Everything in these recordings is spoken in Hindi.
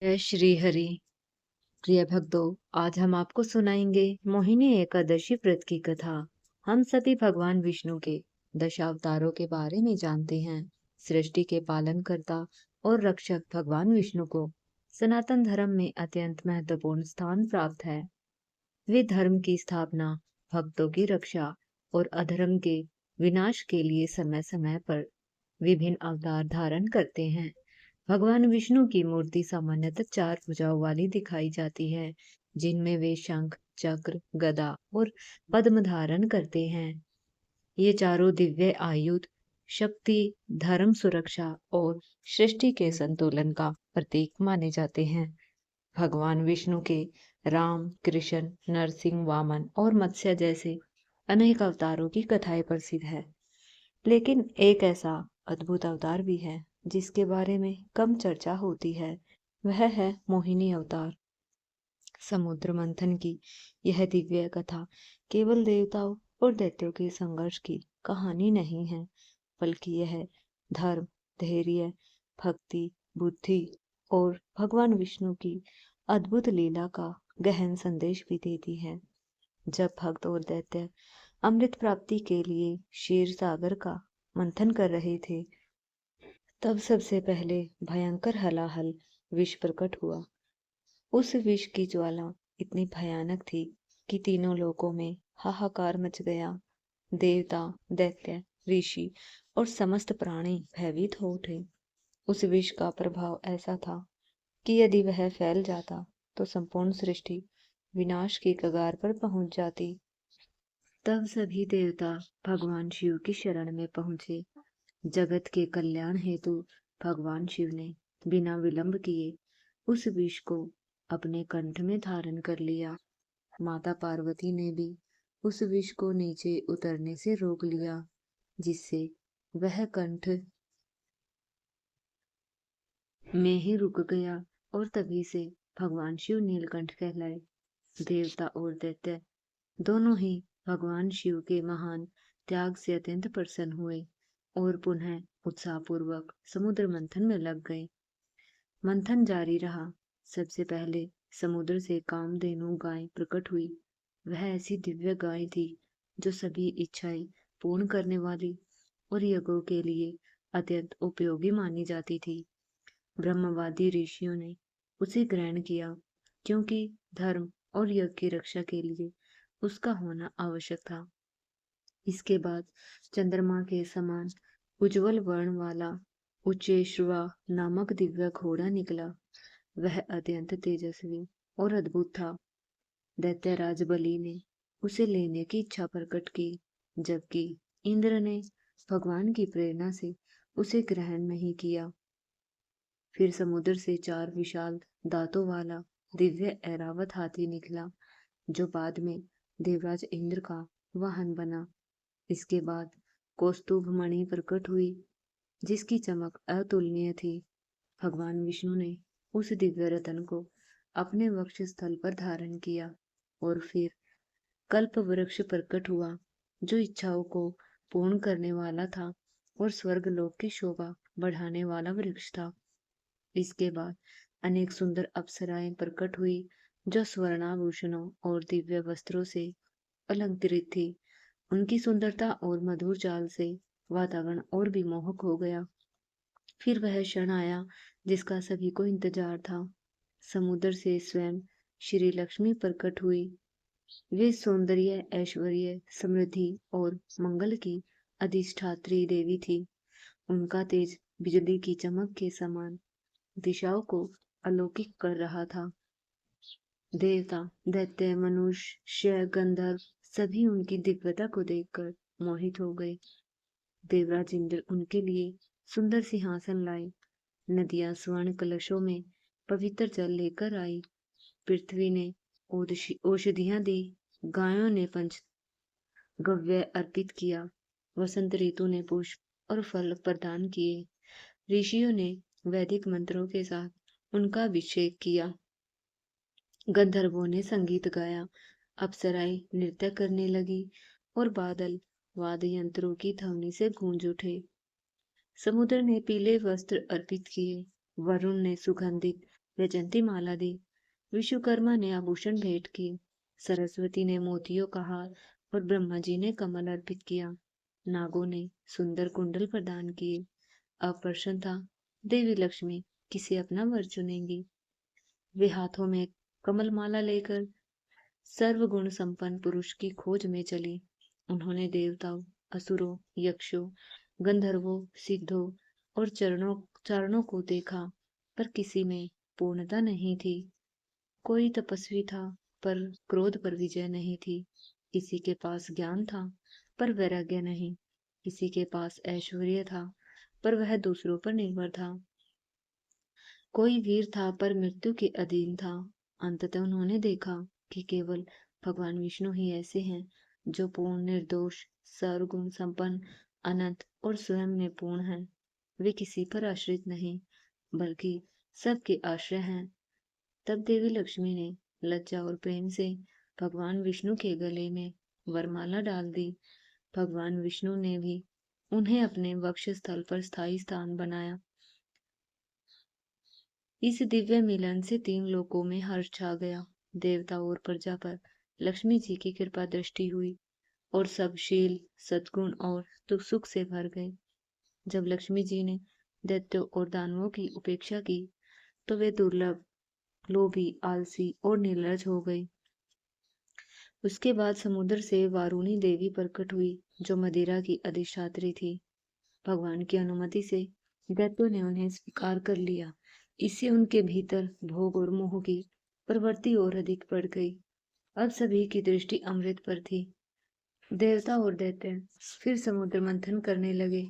जय श्री हरि। प्रिय भक्तों, आज हम आपको सुनाएंगे मोहिनी एकादशी व्रत की कथा। हम सभी भगवान विष्णु के दशावतारों के बारे में जानते हैं। सृष्टि के पालन करता और रक्षक भगवान विष्णु को सनातन धर्म में अत्यंत महत्वपूर्ण स्थान प्राप्त है। वे धर्म की स्थापना, भक्तों की रक्षा और अधर्म के विनाश के लिए समय समय पर विभिन्न अवतार धारण करते हैं। भगवान विष्णु की मूर्ति सामान्यतः 4 भुजाओं वाली दिखाई जाती है, जिनमें वे शंख, चक्र, गदा और पद्म धारण करते हैं। ये चारों दिव्य आयुध शक्ति, धर्म, सुरक्षा और सृष्टि के संतुलन का प्रतीक माने जाते हैं। भगवान विष्णु के राम, कृष्ण, नरसिंह, वामन और मत्स्य जैसे अनेक अवतारों की कथाएं प्रसिद्ध है। लेकिन एक ऐसा अद्भुत अवतार भी है जिसके बारे में कम चर्चा होती है। वह है मोहिनी अवतार। समुद्र मंथन की यह दिव्य कथा केवल देवताओं और दैत्यों के संघर्ष की कहानी नहीं है, बल्कि यह धर्म, धैर्य, भक्ति, बुद्धि और भगवान विष्णु की अद्भुत लीला का गहन संदेश भी देती है। जब भक्त और दैत्य अमृत प्राप्ति के लिए क्षीर सागर का मंथन कर रहे थे, तब सबसे पहले भयंकर हलाहल विष प्रकट हुआ। उस विष की ज्वाला इतनी भयानक थी कि तीनों लोकों में हाहाकार मच गया। देवता, दैत्य, ऋषि और समस्त प्राणी भयभीत हो उठे। उस विष का प्रभाव ऐसा था कि यदि वह फैल जाता तो संपूर्ण सृष्टि विनाश की कगार पर पहुंच जाती। तब सभी देवता भगवान शिव की शरण में पहुंचे। जगत के कल्याण हेतु भगवान शिव ने बिना विलंब किए उस विष को अपने कंठ में धारण कर लिया। माता पार्वती ने भी उस विष को नीचे उतरने से रोक लिया, जिससे वह कंठ में ही रुक गया और तभी से भगवान शिव नीलकंठ कहलाए। देवता और दैत्य दोनों ही भगवान शिव के महान त्याग से अत्यंत प्रसन्न हुए और पुनः उत्साहपूर्वक समुद्र मंथन में लग गए। मंथन जारी रहा। सबसे पहले समुद्र से कामधेनु गाय प्रकट हुई। वह ऐसी दिव्य गाय थी जो सभी इच्छाएं पूर्ण करने वाली और यज्ञों के लिए अत्यंत उपयोगी मानी जाती थी। ब्रह्मवादी ऋषियों ने उसे ग्रहण किया, क्योंकि धर्म और यज्ञ की रक्षा के लिए उसका होना आवश्यक था। इसके बाद चंद्रमा के समान उज्जवल वर्ण वाला उच्चेश्रवा नामक दिव्य घोड़ा निकला। वह अत्यंत तेजस्वी और अद्भुत था। दैत्यराज बलि ने उसे लेने की इच्छा प्रकट की, जबकि इंद्र ने भगवान की प्रेरणा से उसे ग्रहण नहीं किया। फिर समुद्र से 4 विशाल दांतों वाला दिव्य ऐरावत हाथी निकला, जो बाद में देवराज इंद्र का वाहन बना। इसके बाद कौस्तुभ मणि प्रकट हुई, जिसकी चमक अतुलनीय थी। भगवान विष्णु ने उस दिव्य रतन को अपने वक्ष स्थल पर धारण किया और फिर कल्प वृक्ष प्रकट हुआ, जो इच्छाओं को पूर्ण करने वाला था और स्वर्ग लोक की शोभा बढ़ाने वाला वृक्ष था। इसके बाद अनेक सुंदर अप्सराएं प्रकट हुई, जो स्वर्णाभूषणों और दिव्य वस्त्रों से अलंकृत थी। उनकी सुंदरता और मधुर चाल से वातावरण और भी मोहक हो गया। फिर वह क्षण आया जिसका सभी को इंतजार था। समुद्र से स्वयं श्री लक्ष्मी प्रकट हुई। वे सौंदर्य, ऐश्वर्य, समृद्धि और मंगल की अधिष्ठात्री देवी थी। उनका तेज बिजली की चमक के समान दिशाओं को अलौकिक कर रहा था। देवता, दैत्य, मनुष्य, गंधर्व सभी उनकी दिव्यता को देखकर मोहित हो गए। देवराज इंद्र उनके लिए सुंदर सिंहासन लाए। नदियां स्वर्ण कलशों में पवित्र जल लेकर आई। पृथ्वी ने औषधियां दी। गायों ने पंच गव्य अर्पित किया। वसंत ऋतु ने पुष्प और फल प्रदान किए। ऋषियों ने वैदिक मंत्रों के साथ उनका अभिषेक किया। गंधर्वों ने संगीत गाया, अप्सराएं नृत्य करने लगी और बादल वाद्य यंत्रों की ध्वनि से गूंज उठे। समुद्र ने पीले वस्त्र अर्पित किए। वरुण ने सुगंधित वैजंती माला दी। विश्वकर्मा ने आभूषण भेंट किए, सरस्वती ने मोतियों का हार और ब्रह्मा जी ने कमल अर्पित किया। नागों ने सुंदर कुंडल प्रदान किए। अब प्रश्न था, देवी लक्ष्मी किसे अपना वर चुनेंगी। वे हाथों में कमल माला लेकर सर्वगुण संपन्न पुरुष की खोज में चली। उन्होंने देवताओं, असुरों, यक्षों, गंधर्वों, सिद्धों और चारणों को देखा, पर किसी में पूर्णता नहीं थी। कोई तपस्वी था, पर क्रोध पर विजय नहीं थी। किसी के पास ज्ञान था, पर वैराग्य नहीं। किसी के पास ऐश्वर्य था, पर वह दूसरों पर निर्भर था। कोई वीर था, पर मृत्यु के अधीन था। अंततः उन्होंने देखा कि केवल भगवान विष्णु ही ऐसे हैं जो पूर्ण निर्दोष, सर्वगुण संपन्न, अनंत और स्वयं में पूर्ण हैं। वे किसी पर आश्रित नहीं, बल्कि सबके आश्रय हैं। तब देवी लक्ष्मी ने लज्जा और प्रेम से भगवान विष्णु के गले में वरमाला डाल दी। भगवान विष्णु ने भी उन्हें अपने वक्ष स्थल पर स्थायी स्थान बनाया। इस दिव्य मिलन से तीन लोकों में हर्ष छा गया। देवता और प्रजा पर लक्ष्मी जी की कृपा दृष्टि हुई और सब शील, सद्गुण और सुख से भर गए। जब लक्ष्मी जी ने दैत्यों और दानवों की उपेक्षा की, तो वे दुर्लभ, लोभी, आलसी और निर्लज हो गई। उसके बाद समुद्र से वारुणी देवी प्रकट हुई, जो मदिरा की अधिष्ठात्री थी। भगवान की अनुमति से दैत्यों ने उन्हें स्वीकार कर लिया। इससे उनके भीतर भोग और मोह की प्रवृत्ति और अधिक बढ़ गई। अब सभी की दृष्टि अमृत पर थी। देवता और दैत्य फिर समुद्र मंथन करने लगे।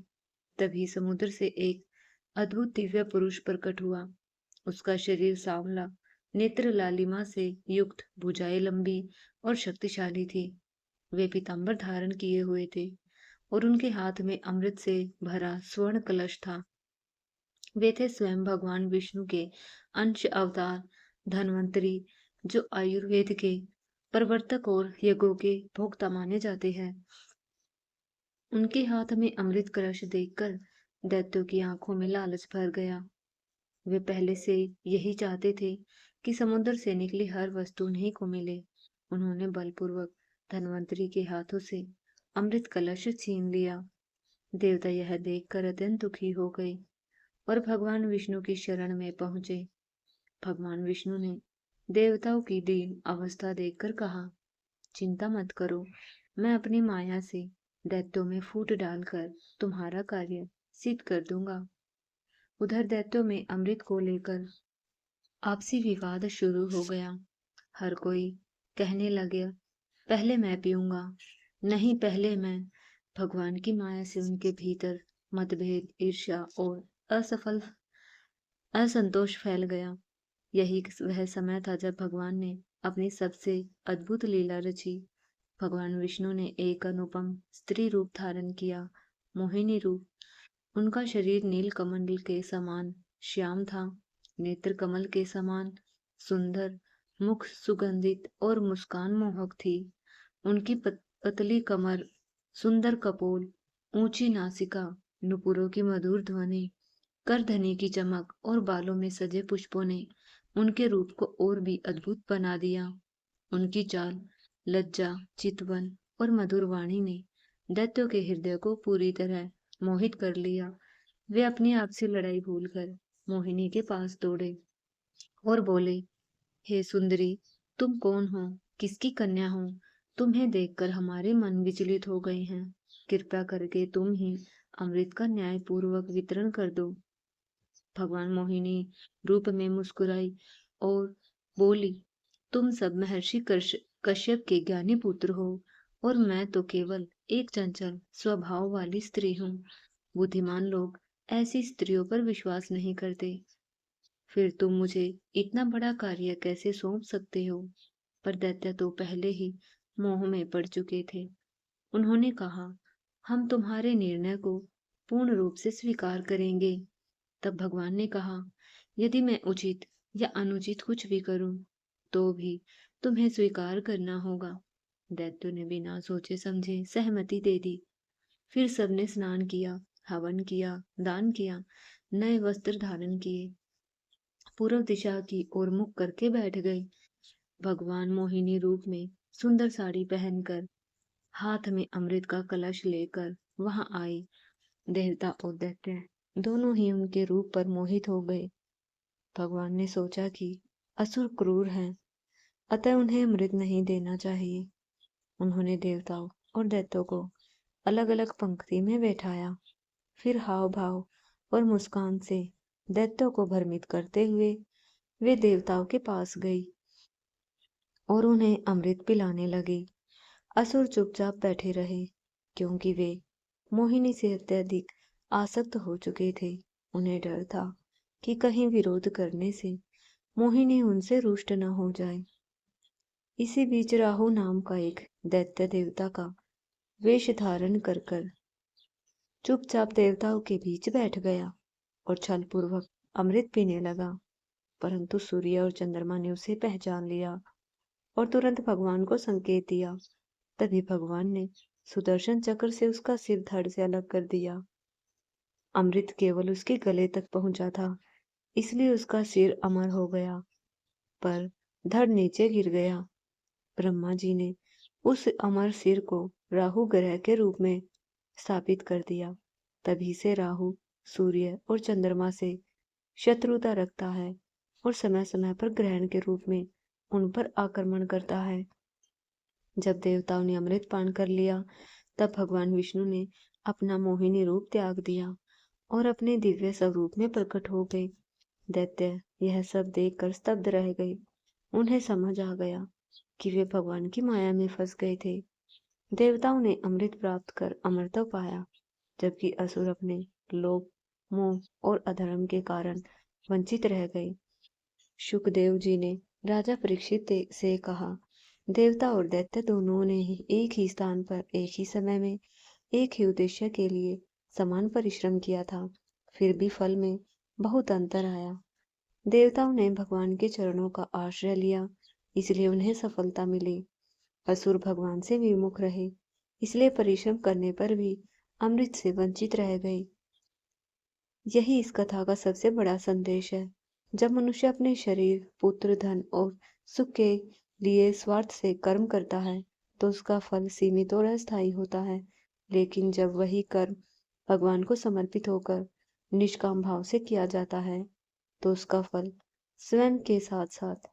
तभी समुद्र से एक अद्भुत दिव्य पुरुष प्रकट हुआ। उसका शरीर सांवला, नेत्र लालिमा से युक्त, भुजाएं लंबी और शक्तिशाली थी। वे पीतांबर धारण किए हुए थे और उनके हाथ में अमृत से भरा स्वर्ण कलश था। वे थे स्वयं भगवान विष्णु के अंश अवतार धन्वंतरी, जो आयुर्वेद के प्रवर्तक और यज्ञों के भोक्ता माने जाते हैं। उनके हाथ में अमृत कलश देखकर दैत्यों की आंखों में लालच भर गया। वे पहले से यही चाहते थे कि समुद्र से निकली हर वस्तु उन्हीं को मिले। उन्होंने बलपूर्वक धन्वंतरी के हाथों से अमृत कलश छीन लिया। देवता यह देखकर अत्यंत दुखी हो गए और भगवान विष्णु की शरण में पहुंचे। भगवान विष्णु ने देवताओं की दीन अवस्था देखकर कहा, चिंता मत करो, मैं अपनी माया से दैत्यों में फूट डालकर तुम्हारा कार्य सिद्ध कर दूंगा। उधर दैत्यों में अमृत को लेकर आपसी विवाद शुरू हो गया। हर कोई कहने लगे, पहले मैं पीऊंगा, नहीं पहले मैं। भगवान की माया से उनके भीतर मतभेद, ईर्ष्या और असफल असंतोष फैल गया। यही वह समय था जब भगवान ने अपनी सबसे अद्भुत लीला रची। भगवान विष्णु ने एक अनुपम स्त्री रूप धारण किया, मोहिनी रूप। उनका शरीर नील कमल के समान श्याम था, नेत्र कमल के समान सुंदर, मुख सुगंधित और मुस्कान मोहक थी। उनकी पतली कमर, सुंदर कपोल, ऊंची नासिका, नुपुरों की मधुर ध्वनि, करधनी की चमक और बालों में सजे पुष्पों ने उनके रूप को और भी अद्भुत बना दिया। उनकी चाल, लज्जा, चितवन और मधुर वाणी ने दैत्यों के हृदय को पूरी तरह मोहित कर लिया। वे अपनी आपसी लड़ाई भूलकर मोहिनी के पास दौड़े और बोले, हे सुंदरी, तुम कौन हो, किसकी कन्या हो। तुम्हें देखकर हमारे मन विचलित हो गए हैं। कृपया करके तुम ही अमृत का न्याय पूर्वक वितरण कर दो। भगवान मोहिनी रूप में मुस्कुराई और बोली, तुम सब महर्षि कश्यप के ज्ञानी पुत्र हो और मैं तो केवल एक चंचल स्वभाव वाली स्त्री हूँ। बुद्धिमान लोग ऐसी स्त्रियों पर विश्वास नहीं करते। फिर तुम मुझे इतना बड़ा कार्य कैसे सौंप सकते हो। पर दैत्य तो पहले ही मोह में पड़ चुके थे। उन्होंने कहा, हम तुम्हारे निर्णय को पूर्ण रूप से स्वीकार करेंगे। तब भगवान ने कहा, यदि मैं उचित या अनुचित कुछ भी करूं, तो भी तुम्हें स्वीकार करना होगा। दैत्यों ने बिना सोचे समझे सहमति दे दी। फिर सबने स्नान किया, हवन किया, दान किया, नए वस्त्र धारण किए। पूर्व दिशा की ओर मुख करके बैठ गई। भगवान मोहिनी रूप में सुंदर साड़ी पहनकर हाथ में अमृत का कलश लेकर वहां आई। देवता और दैत्य दोनों ही उनके रूप पर मोहित हो गए। भगवान ने सोचा कि असुर क्रूर हैं, अतः उन्हें अमृत नहीं देना चाहिए। उन्होंने देवताओं और दैत्यों को अलग अलग पंक्ति में बैठाया। फिर हाव भाव और मुस्कान से दैत्यों को भ्रमित करते हुए वे देवताओं के पास गई और उन्हें अमृत पिलाने लगी। असुर चुपचाप बैठे रहे, क्योंकि वे मोहिनी से अत्यधिक आसक्त हो चुके थे। उन्हें डर था कि कहीं विरोध करने से मोहिनी उनसे रुष्ट न हो जाए। इसी बीच राहु नाम का एक दैत्य देवता का वेश धारण कर कर चुपचाप देवताओं के बीच बैठ गया और छल पूर्वक अमृत पीने लगा। परंतु सूर्य और चंद्रमा ने उसे पहचान लिया और तुरंत भगवान को संकेत दिया। तभी भगवान ने सुदर्शन चक्र से उसका सिर धड़ से अलग कर दिया। अमृत केवल उसके गले तक पहुंचा था, इसलिए उसका सिर अमर हो गया, पर धड़ नीचे गिर गया। ब्रह्मा जी ने उस अमर सिर को राहु ग्रह के रूप में स्थापित कर दिया। तभी से राहु सूर्य और चंद्रमा से शत्रुता रखता है और समय समय पर ग्रहण के रूप में उन पर आक्रमण करता है। जब देवताओं ने अमृत पान कर लिया, तब भगवान विष्णु ने अपना मोहिनी रूप त्याग दिया और अपने दिव्य स्वरूप में प्रकट हो गए। दैत्य यह सब देखकर स्तब्ध रह गए। उन्हें समझ आ गया कि वे भगवान की माया में फंस गए थे। देवताओं ने अमृत प्राप्त कर अमरत्व पाया, जबकि असुर अपने लोभ, मोह और अधर्म के कारण वंचित रह गए। शुकदेव जी ने राजा परीक्षित से कहा, देवता और दैत्य दोनों ने ही एक ही स्थान पर एक ही समय में एक ही उद्देश्य के लिए समान परिश्रम किया था, फिर भी फल में बहुत अंतर आया। देवताओं ने भगवान के चरणों का आश्रय लिया, इसलिए उन्हें सफलता मिली। असुर भगवान से विमुख रहे, इसलिए परिश्रम करने पर भी अमृत से वंचित रह गए। यही इस कथा का सबसे बड़ा संदेश है। जब मनुष्य अपने शरीर, पुत्र, धन और सुख के लिए स्वार्थ से कर्म करता है, तो उसका फल सीमित और अस्थायी होता है। लेकिन जब वही कर्म भगवान को समर्पित होकर निष्काम भाव से किया जाता है, तो उसका फल स्वयं के साथ साथ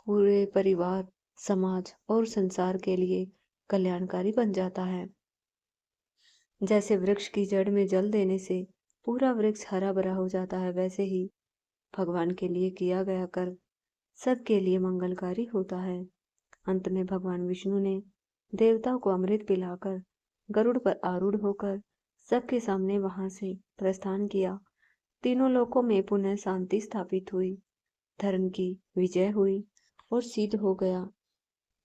पूरे परिवार, समाज और संसार के लिए कल्याणकारी बन जाता है। जैसे वृक्ष की जड़ में जल देने से पूरा वृक्ष हरा भरा हो जाता है, वैसे ही भगवान के लिए किया गया कर्म सबके लिए मंगलकारी होता है। अंत में भगवान विष्णु ने देवताओं को अमृत पिलाकर गरुड़ पर आरूढ़ होकर सबके सामने वहां से प्रस्थान किया। तीनों लोकों में पुनः शांति स्थापित हुई, धर्म की विजय हुई और सिद्ध हो गया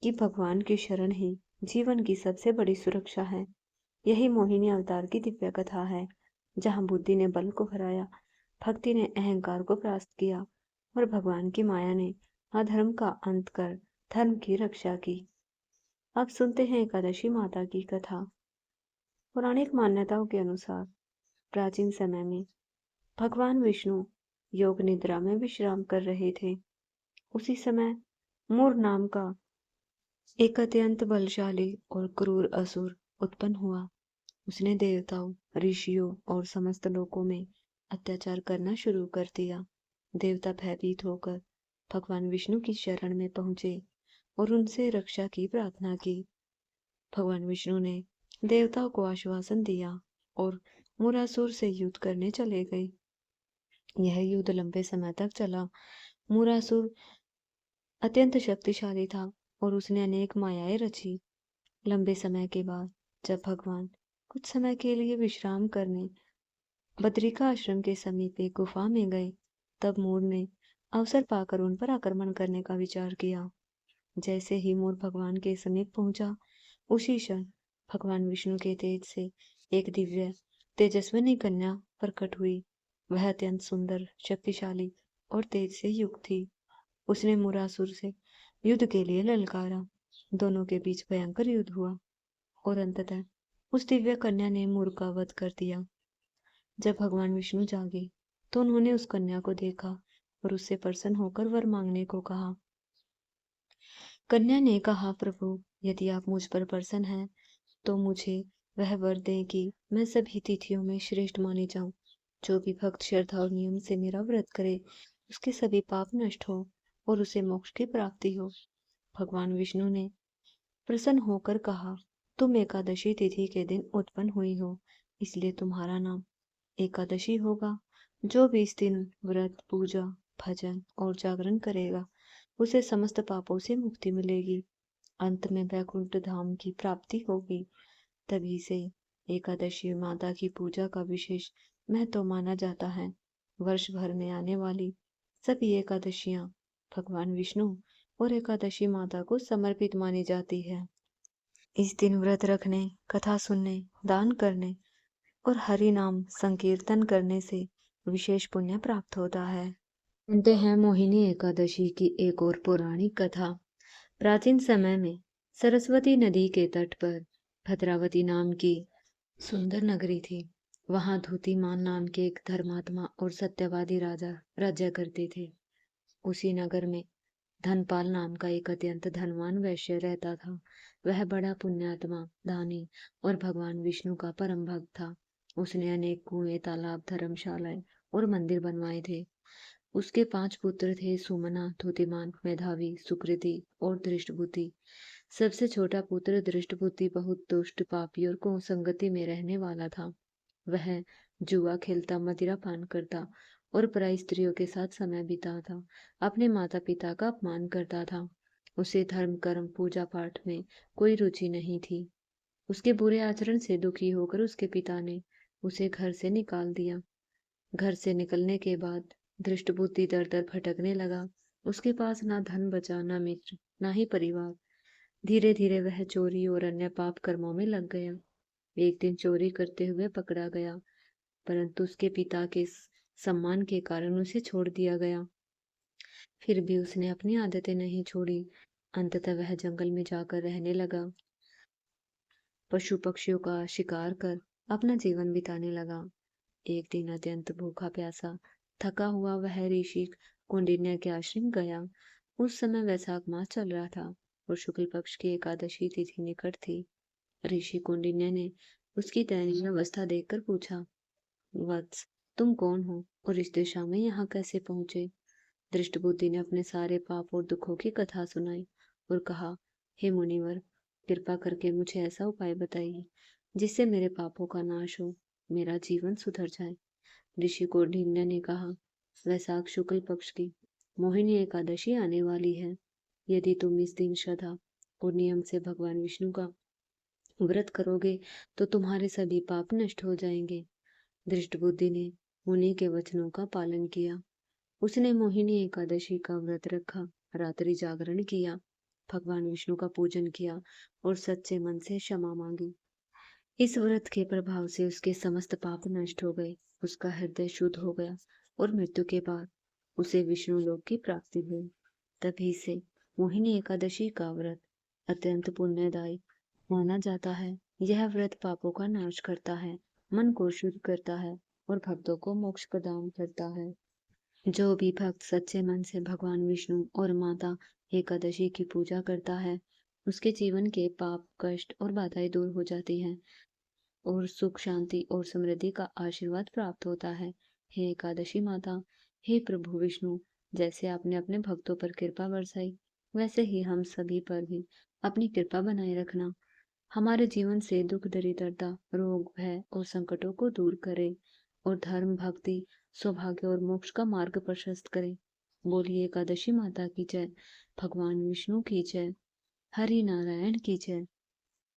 कि भगवान की शरण ही जीवन की सबसे बड़ी सुरक्षा है। यही मोहिनी अवतार की दिव्य कथा है, जहाँ बुद्धि ने बल को हराया, भक्ति ने अहंकार को परास्त किया और भगवान की माया ने अधर्म का अंत कर धर्म की रक्षा की। अब सुनते हैं एकादशी माता की कथा। पौराणिक मान्यताओं के अनुसार प्राचीन समय में भगवान विष्णु योग निद्रा में विश्राम कर रहे थे। उसी समय मूर नाम का एक अत्यंत बलशाली और क्रूर असुर उत्पन्न हुआ। उसने देवताओं, ऋषियों और समस्त लोकों में अत्याचार करना शुरू कर दिया। देवता भयभीत होकर भगवान विष्णु की शरण में पहुंचे और उनसे रक्षा की प्रार्थना की। भगवान विष्णु ने देवताओं को आश्वासन दिया और मुरासुर से युद्ध करने चले गए। यह युद्ध लंबे समय तक चला। मुरासुर अत्यंत शक्तिशाली था और उसने अनेक मायाएं रची। लंबे समय के बाद जब भगवान कुछ समय के लिए विश्राम करने बद्रिका आश्रम के समीप एक गुफा में गए, तब मोर ने अवसर पाकर उन पर आक्रमण करने का विचार किया। जैसे ही मोर भगवान के समीप पहुंचा, उसी क्षण भगवान विष्णु के तेज से एक दिव्य तेजस्विनी कन्या प्रकट हुई। वह अत्यंत सुंदर, शक्तिशाली और तेज से युक्त थी। उसने मुरासुर से युद्ध के लिए ललकारा। दोनों के बीच भयंकर युद्ध हुआ और अंततः उस दिव्य कन्या ने मुर का वध कर दिया। जब भगवान विष्णु जागे तो उन्होंने उस कन्या को देखा और उससे प्रसन्न होकर वर मांगने को कहा। कन्या ने कहा, प्रभु, यदि आप मुझ पर प्रसन्न हैं तो मुझे वह वर दें कि मैं सभी तिथियों में श्रेष्ठ मानी जाऊं। जो भी भक्त श्रद्धा और नियम से मेरा व्रत करे, उसके सभी पाप नष्ट हो और उसे मोक्ष की प्राप्ति हो। भगवान विष्णु ने प्रसन्न होकर कहा, तुम एकादशी तिथि के दिन उत्पन्न हुई हो, इसलिए तुम्हारा नाम एकादशी होगा। जो भी इस दिन व्रत, पूजा, भजन और जागरण करेगा, उसे समस्त पापों से मुक्ति मिलेगी। अंत में वैकुंठ धाम की प्राप्ति होगी। तभी से एकादशी माता की पूजा का विशेष महत्व माना जाता है। वर्ष भर में आने वाली सभी एकादशियां भगवान विष्णु और एकादशी माता को समर्पित मानी जाती है। इस दिन व्रत रखने, कथा सुनने, दान करने और हरि नाम संकीर्तन करने से विशेष पुण्य प्राप्त होता है। सुनते हैं मोहिनी एकादशी की एक और पौराणिक कथा। प्राचीन समय में सरस्वती नदी के तट पर भद्रावती नाम की सुंदर नगरी थी। वहां धूतिमान नाम के एक धर्मात्मा और सत्यवादी राजा राज्य करते थे। उसी नगर में धनपाल नाम का एक अत्यंत धनवान वैश्य रहता था। वह बड़ा पुण्यात्मा, दानी और भगवान विष्णु का परम भक्त था। उसने अनेक कुएं, तालाब, धर्मशालाएं और मंदिर बनवाए थे। उसके 5 पुत्र थे, सुमना, धूतिमान, मेधावी, सुकृति और दृष्टबुद्धि। सबसे छोटा पुत्र दृष्टबुद्धि बहुत दुष्ट, पापी और कुसंगति में रहने वाला था। वह जुआ खेलता, मदिरा पान करता और पराई स्त्रियों के साथ समय बिताता। अपने माता पिता का अपमान करता था। उसे धर्म, कर्म, पूजा पाठ में कोई रुचि नहीं थी। उसके बुरे आचरण से दुखी होकर उसके पिता ने उसे घर से निकाल दिया। घर से निकलने के बाद दृष्टबुद्धि दर दर भटकने लगा। उसके पास ना धन बचा, ना मित्र, ना ही परिवार। धीरे धीरे वह चोरी और अन्य पाप कर्मों में लग गया। एक दिन चोरी करते हुए पकड़ा गया, परंतु उसके पिता के सम्मान के कारण उसे छोड़ दिया गया। फिर भी उसने अपनी आदतें नहीं छोड़ी। अंततः वह जंगल में जाकर रहने लगा। पशु पक्षियों का शिकार कर अपना जीवन बिताने लगा। एक दिन अत्यंत भूखा प्यासा, थका हुआ वह ऋषि कौंडिन्य के आश्रम गया। उस समय वैशाख मास चल रहा था और शुक्ल पक्ष की एकादशी तिथि निकट थी। ऋषि कौंडिन्य ने उसकी दयनीय अवस्था देखकर पूछा, वत्स, तुम कौन हो और इस दिशा में यहाँ कैसे पहुंचे? दृष्टबुद्धि ने अपने सारे पाप और दुखों की कथा सुनाई और कहा, हे मुनिवर, कृपा करके मुझे ऐसा उपाय बताइए जिससे मेरे पापों का नाश हो, मेरा जीवन सुधर जाए। ऋषि कौंडिन्य ने कहा, वैशाख शुक्ल पक्ष की मोहिनी एकादशी आने वाली है। यदि तुम इस दिन श्रद्धा और नियम से भगवान विष्णु का व्रत करोगे तो तुम्हारे सभी पाप नष्ट हो जाएंगे। दृष्टबुद्धि ने मुनि के वचनों का पालन किया। उसने मोहिनी एकादशी का व्रत रखा, रात्रि जागरण किया, भगवान विष्णु का पूजन किया और सच्चे मन से क्षमा मांगी। इस व्रत के प्रभाव से उसके समस्त पाप नष्ट हो गए। उसका हृदय शुद्ध हो गया और मृत्यु के बाद उसे विष्णु लोक की प्राप्ति हुई। तभी से मोहिनी एकादशी का व्रत अत्यंत पुण्यदायी माना जाता है। यह व्रत पापों का नाश करता है, मन को शुद्ध करता है और भक्तों को मोक्ष प्रदान करता है। जो भी भक्त सच्चे मन से भगवान विष्णु और माता एकादशी की पूजा करता है, उसके जीवन के पाप, कष्ट और बाधाएं दूर हो जाती हैं और सुख, शांति और समृद्धि का आशीर्वाद प्राप्त होता है। हे एकादशी माता, हे प्रभु विष्णु, जैसे आपने अपने भक्तों पर कृपा बरसाई, वैसे ही हम सभी पर भी अपनी कृपा बनाए रखना। हमारे जीवन से दुख, दरिद्रता, रोग, भय और संकटों को दूर करे और धर्म, भक्ति, सौभाग्य और मोक्ष का मार्ग प्रशस्त करे। बोलिए एकादशी माता की जय, भगवान विष्णु की जय, हरि नारायण की जय।